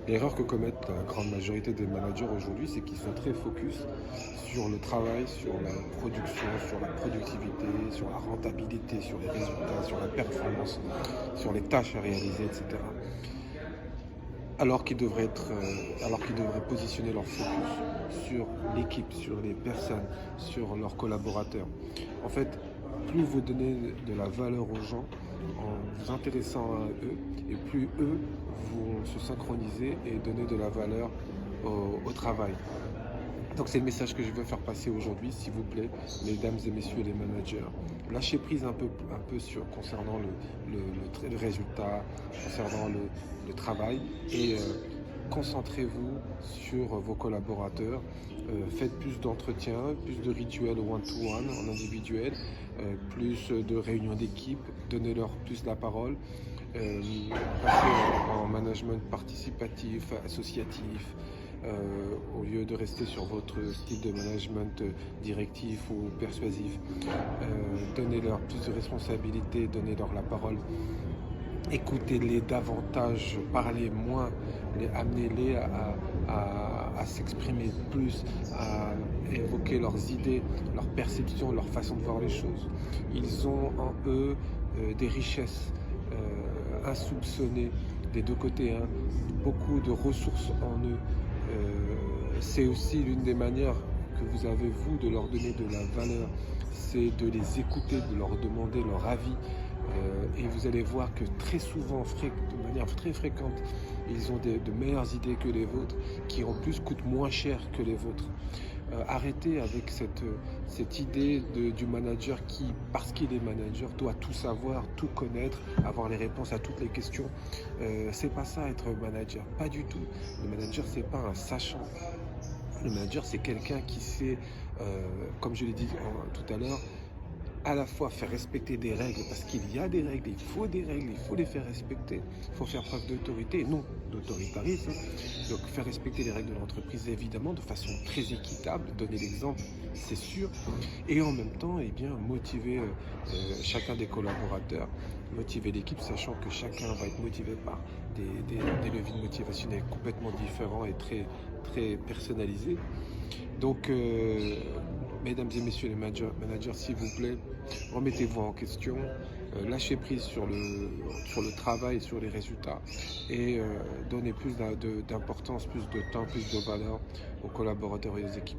L'erreur que commettent la grande majorité des managers aujourd'hui, c'est qu'ils sont très focus sur le travail, sur la production, sur la productivité, sur la rentabilité, sur les résultats, sur la performance, sur les tâches à réaliser, etc. Alors qu'ils devraient positionner leur focus sur l'équipe, sur les personnes, sur leurs collaborateurs. En fait, plus vous donnez de la valeur aux gens en vous intéressant à eux, et plus eux vont se synchroniser et donner de la valeur au travail. Donc c'est le message que je veux faire passer aujourd'hui, s'il vous plaît, mesdames et messieurs les managers. Lâchez prise un peu sur, concernant le résultat, concernant le travail, et concentrez-vous sur vos collaborateurs. Faites plus d'entretiens, plus de rituels one-to-one en individuel, plus de réunions d'équipe, donnez-leur plus la parole. euh, Passez en management participatif, associatif, au lieu de rester sur votre style de management directif ou persuasif. Donnez-leur plus de responsabilités, donnez-leur la parole. Écoutez-les davantage, parlez moins, amenez-les à s'exprimer plus, à évoquer leurs idées, leurs perceptions, leur façon de voir les choses. Ils ont en eux des richesses insoupçonnées des deux côtés, hein, beaucoup de ressources en eux. C'est aussi l'une des manières que vous avez, vous, de leur donner de la valeur, c'est de les écouter, de leur demander leur avis. Et vous allez voir que très souvent, de manière très fréquente, ils ont de meilleures idées que les vôtres, qui en plus coûtent moins cher que les vôtres. Arrêtez avec cette idée du manager qui, parce qu'il est manager, doit tout savoir, tout connaître, avoir les réponses à toutes les questions. C'est pas ça être manager, pas du tout. Le manager, c'est pas un sachant. Le manager, c'est quelqu'un qui sait, comme je l'ai dit tout à l'heure, à la fois faire respecter des règles, parce qu'il y a des règles, il faut les faire respecter, il faut faire preuve d'autorité, non d'autoritarisme. Donc faire respecter les règles de l'entreprise, évidemment, de façon très équitable, donner l'exemple, c'est sûr, et en même temps, eh bien, motiver chacun des collaborateurs, motiver l'équipe, sachant que chacun va être motivé par des leviers motivationnels complètement différents et très personnalisés. Donc, mesdames et messieurs les managers, s'il vous plaît, remettez-vous en question, lâchez prise sur le travail, sur les résultats, et donnez plus d'importance, plus de temps, plus de valeur aux collaborateurs et aux équipes.